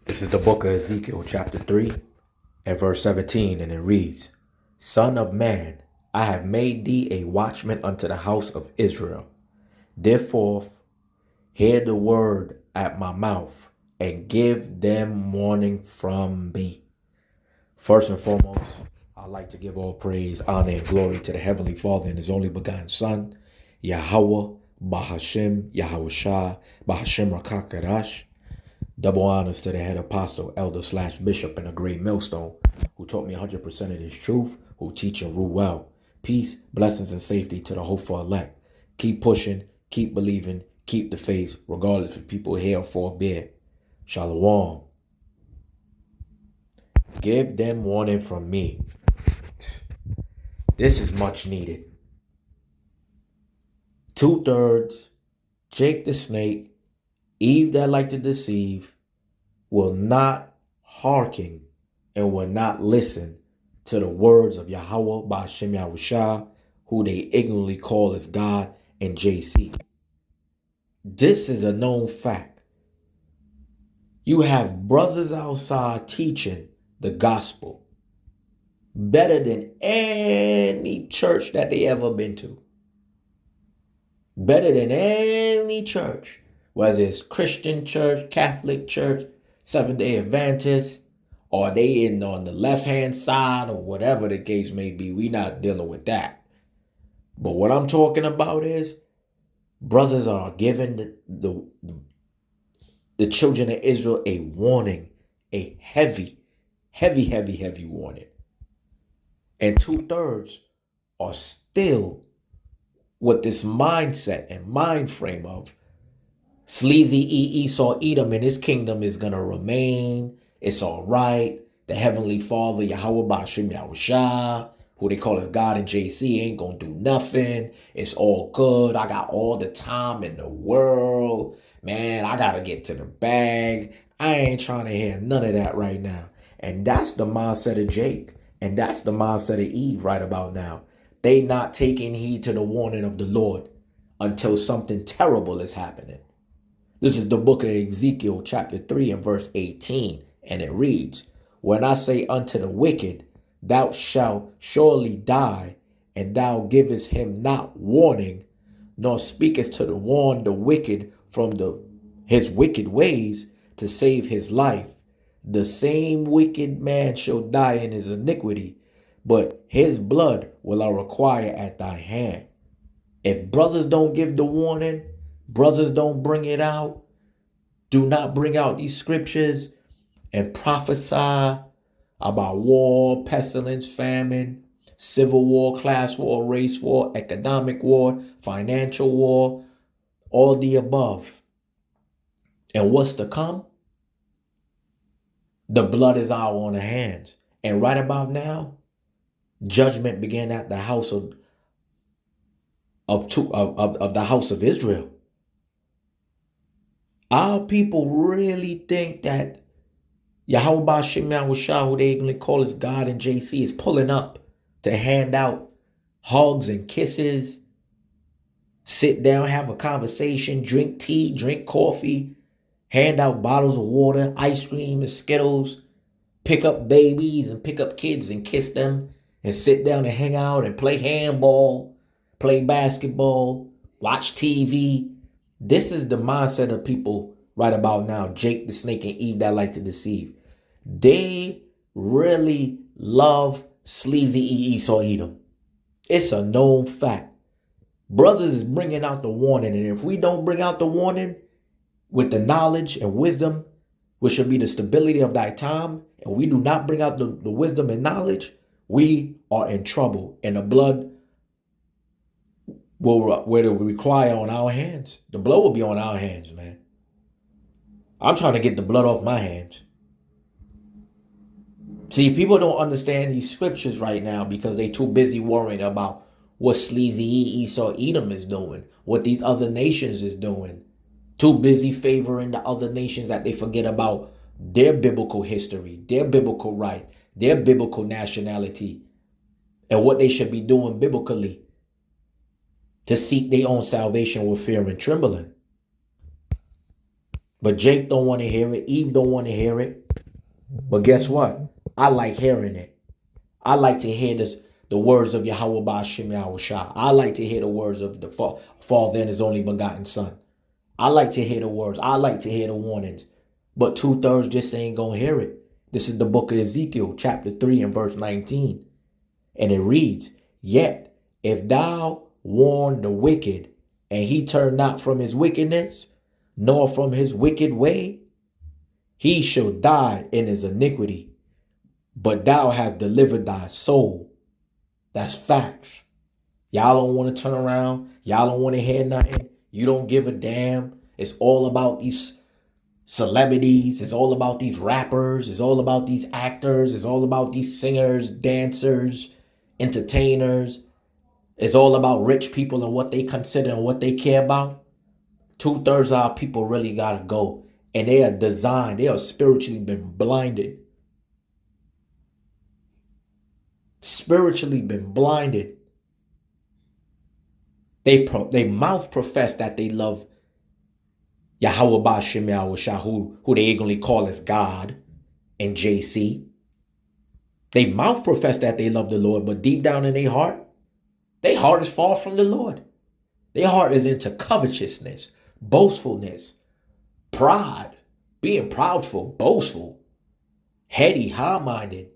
This is the book of Ezekiel, chapter 3, and verse 17, and it reads, Son of man, I have made thee a watchman unto the house of Israel. Therefore, hear the word at my mouth, and give them warning from me. First and foremost, I'd like to give all praise, honor, and glory to the Heavenly Father and His only begotten Son, Yahweh, Bahashem, Yahushua, Bahashem Rakakadash. Double honors to the head apostle, elder slash bishop, and a great millstone, who taught me 100% of this truth, who teach and rule well. Peace, blessings, and safety to the hopeful elect. Keep pushing, keep believing, keep the faith, regardless if people hear or forbear. Shalom. Give them warning from me. This is much needed. 2/3, Jake the snake, Eve that like to deceive, will not hearken and will not listen to the words of Yahweh Ba'ashem Yahushua, who they ignorantly call as God and JC. This is a known fact. You have brothers outside teaching the gospel better than any church that they ever been to. Better than any church, whether it's Christian church, Catholic church, Seventh-day Adventist, or they in on the left-hand side or whatever the case may be. We not dealing with that. But what I'm talking about is brothers are giving the children of Israel a warning, a heavy warning. And 2/3 are still with this mindset and mind frame of sleazy Esau Edom and his kingdom is going to remain. It's all right. The Heavenly Father, Yahweh Ba'ashem Yahushua, who they call as God and JC, ain't going to do nothing. It's all good. I got all the time in the world. Man, I got to get to the bag. I ain't trying to hear none of that right now. And that's the mindset of Jake. And that's the mindset of Eve right about now. They not taking heed to the warning of the Lord until something terrible is happening. This is the book of Ezekiel, chapter 3 and verse 18, and it reads, When I say unto the wicked, thou shalt surely die, and thou givest him not warning, nor speakest to warn the wicked from his wicked ways to save his life, the same wicked man shall die in his iniquity, but his blood will I require at thy hand. If brothers don't give the warning, brothers don't bring it out, do not bring out these scriptures and prophesy about war, pestilence, famine, civil war, class war, race war, economic war, financial war, all the above. And what's to come? The blood is our on the hands. And right about now, judgment began at the house of the house of Israel. Our people really think that Yahweh Ba'ashem Yahushua, who they even call as God and JC, is pulling up to hand out hugs and kisses, sit down, have a conversation, drink tea, drink coffee, hand out bottles of water, ice cream and Skittles, pick up babies and pick up kids and kiss them, and sit down and hang out and play handball, play basketball, watch TV. This is the mindset of people right about now. Jake the snake and Eve that like to deceive. They really love sleazy Esau Edom. It's a known fact. Brothers is bringing out the warning. And if we don't bring out the warning with the knowledge and wisdom, which should be the stability of thy time, and we do not bring out the wisdom and knowledge, we are in trouble. And the blood will require on our hands. The blood will be on our hands, man. I'm trying to get the blood off my hands. See, people don't understand these scriptures right now because they too busy worrying about what sleazy Esau Edom is doing, what these other nations is doing. Too busy favoring the other nations that they forget about their biblical history, their biblical rights, their biblical nationality, and what they should be doing biblically to seek their own salvation with fear and trembling. But Jake don't want to hear it. Eve don't want to hear it. But guess what? I like hearing it. I like to hear the words of Yahweh Ba'ashem Yahushua. I like to hear the words of the Father and His only begotten Son. I like to hear the words. I like to hear the warnings. But 2/3 just ain't going to hear it. This is the book of Ezekiel, chapter 3 and verse 19. And it reads, "Yet if thou warn the wicked, and he turn not from his wickedness, nor from his wicked way, he shall die in his iniquity. But thou hast delivered thy soul." That's facts. Y'all don't want to turn around. Y'all don't want to hear nothing. You don't give a damn. It's all about these celebrities. It's all about these rappers. It's all about these actors. It's all about these singers, dancers, entertainers. It's all about rich people and what they consider and what they care about. 2/3 of our people really gotta go. And they are designed. They are spiritually been blinded. Spiritually been blinded. They mouth profess that they love Yahweh Ba'ashem Yahushua, who they ignorantly call as God and JC. They mouth profess that they love the Lord, but deep down in their heart is far from the Lord. Their heart is into covetousness, boastfulness, pride, being proudful, boastful, heady, high-minded,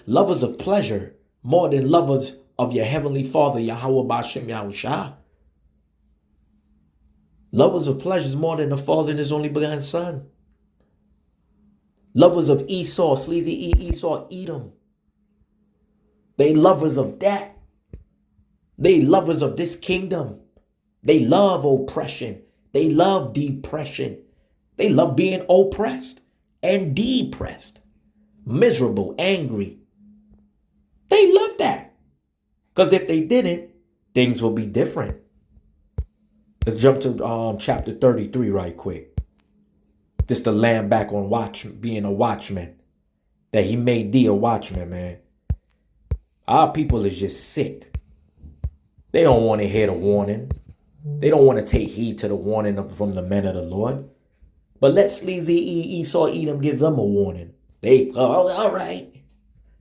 lovers of pleasure more than lovers of your heavenly Father, Yahweh Ba'ashem Yahushua. Lovers of pleasures more than the Father and His only begotten Son. Lovers of Esau, sleazy Esau, Edom. They lovers of that. They lovers of this kingdom. They love oppression. They love depression. They love being oppressed and depressed. Miserable, angry. They love that. Because if they didn't, things will be different. Let's jump to chapter 33 right quick. This the Lamb back on being a watchman. That He made thee a watchman, man. Our people is just sick. They don't want to hear the warning. They don't want to take heed to the warning from the men of the Lord. But let sleazy Esau Edom give them a warning. All right.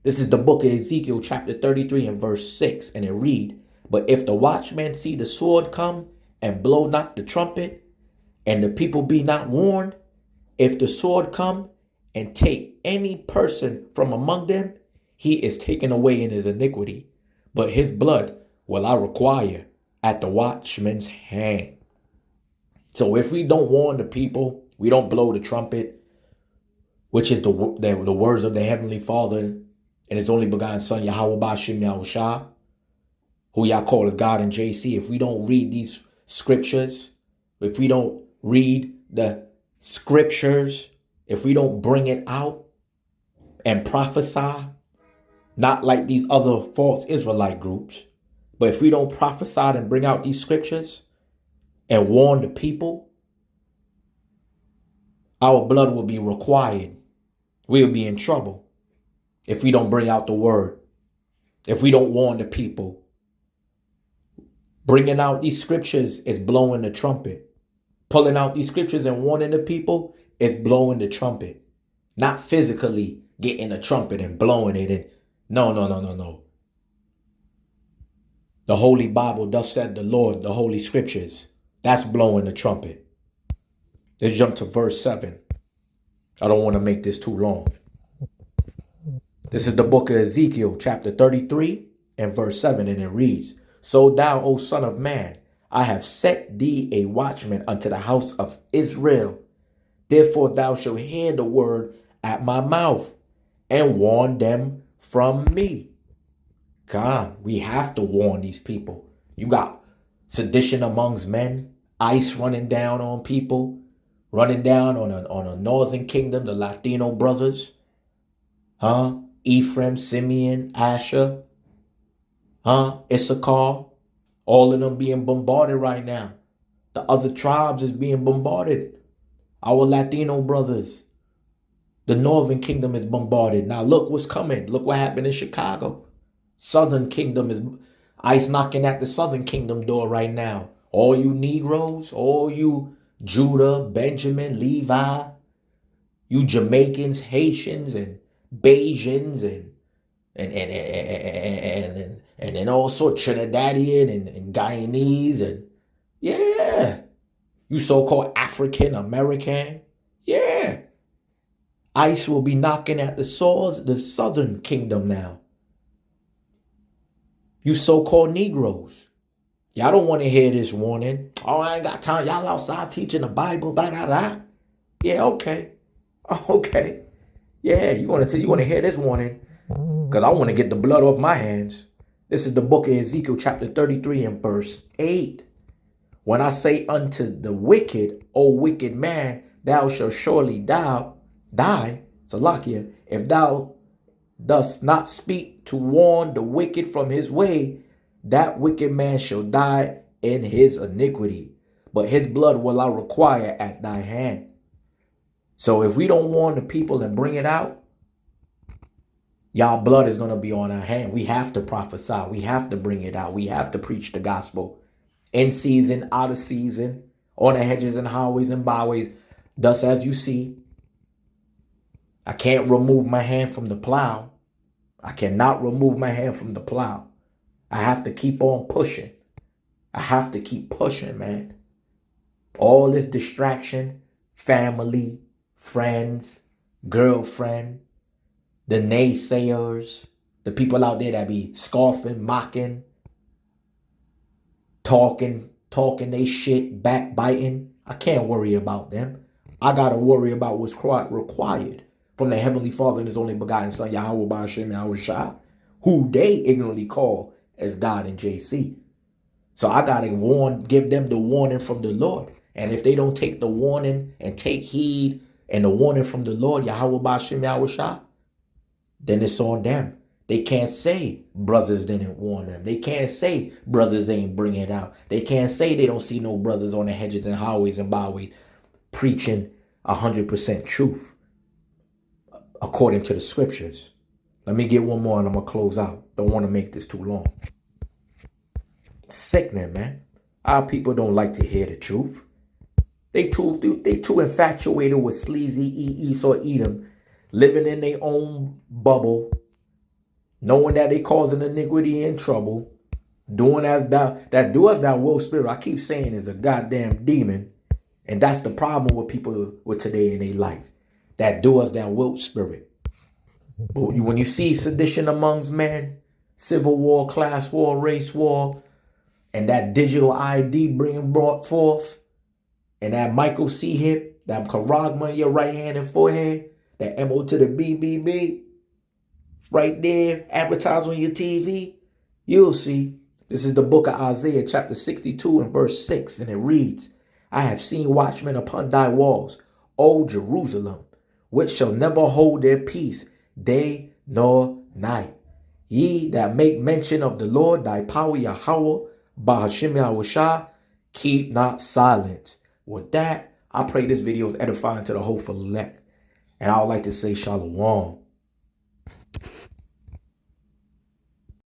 This is the book of Ezekiel chapter 33 and verse 6. And it read, "But if the watchman see the sword come and blow not the trumpet, and the people be not warned, if the sword come and take any person from among them, he is taken away in his iniquity. But his blood will I require at the watchman's hand." So if we don't warn the people, we don't blow the trumpet, which is the words of the Heavenly Father and His only begotten Son, Yahweh Ba'ashem Yahushua, who y'all call as God and JC. If we don't read these scriptures, if we don't read the scriptures, if we don't bring it out and prophesy, not like these other false Israelite groups, but if we don't prophesy and bring out these scriptures and warn the people, our blood will be required. We'll be in trouble if we don't bring out the word, if we don't warn the people. Bringing out these scriptures is blowing the trumpet. Pulling out these scriptures and warning the people is blowing the trumpet. Not physically getting a trumpet and blowing it in. No. The Holy Bible, thus said the Lord, the Holy Scriptures, that's blowing the trumpet. Let's jump to verse 7. I don't want to make this too long. This is the book of Ezekiel, chapter 33 and verse 7, and it reads, "So thou, O son of man, I have set thee a watchman unto the house of Israel. Therefore thou shalt hear the word at my mouth and warn them from me." God, we have to warn these people. You got sedition amongst men, ICE running down on people, running down on a northern kingdom, the Latino brothers. Ephraim, Simeon, Asher, Issachar, all of them being bombarded right now. The other tribes is being bombarded. Our Latino brothers. The northern kingdom is bombarded. Now look what's coming. Look what happened in Chicago. Southern kingdom is ICE knocking at the southern kingdom door right now. All you Negroes, all you Judah, Benjamin, Levi, you Jamaicans, Haitians, and Bajans, and then also Trinidadian and Guyanese, and yeah, you so-called African American, yeah. ICE will be knocking at the southern kingdom now. You so-called Negroes. Y'all don't want to hear this warning. Oh, I ain't got time. Y'all outside teaching the Bible, blah, blah, blah. Yeah, okay. Okay. Yeah, you want to hear this warning? Because I want to get the blood off my hands. This is the book of Ezekiel, chapter 33 and verse 8. When I say unto the wicked, O wicked man, thou shalt surely die. Salakia, if thou dost not speak to warn the wicked from his way, that wicked man shall die in his iniquity, but his blood will I require at thy hand. So if we don't warn the people and bring it out, y'all blood is going to be on our hand. We have to prophesy. We have to bring it out. We have to preach the gospel in season, out of season, on the hedges and highways and byways. Thus, as you see, I can't remove my hand from the plow. I cannot remove my hand from the plow. I have to keep on pushing. I have to keep pushing, man. All this distraction, family, friends, girlfriend, the naysayers, the people out there that be scoffing, mocking, talking they shit, backbiting. I can't worry about them. I got to worry about what's required from the Heavenly Father and His only begotten Son, Yahweh Ba'ashem Yahweh Shah, who they ignorantly call as God and JC. So I got to give them the warning from the Lord. And if they don't take the warning and take heed and the warning from the Lord, Yahweh Ba'ashem Yahweh Shah, then it's on them. They can't say brothers didn't warn them. They can't say brothers ain't bring it out. They can't say they don't see no brothers on the hedges and highways and byways preaching 100% truth according to the scriptures. Let me get one more and I'm going to close out. Don't want to make this too long. Sickening, man. Our people don't like to hear the truth. They too infatuated with sleazy Esau Edom, living in their own bubble, knowing that they causing iniquity and trouble, doing as that do as thou will spirit. I keep saying is a goddamn demon. And that's the problem with people with today in their life. That do as thou wilt spirit. But when you see sedition amongst men, civil war, class war, race war, and that digital ID being brought forth, and that Michael C. hip, that charagma in your right hand and forehead, that MO to the BBB, right there, advertised on your TV, you'll see. This is the book of Isaiah, chapter 62 and verse 6, and it reads, I have seen watchmen upon thy walls, O Jerusalem, which shall never hold their peace, day nor night. Ye that make mention of the Lord, thy power, Yahweh, Ba'ashem Yahweh Shah, keep not silence. With that, I pray this video is edifying to the hopeful elect. And I would like to say shalom.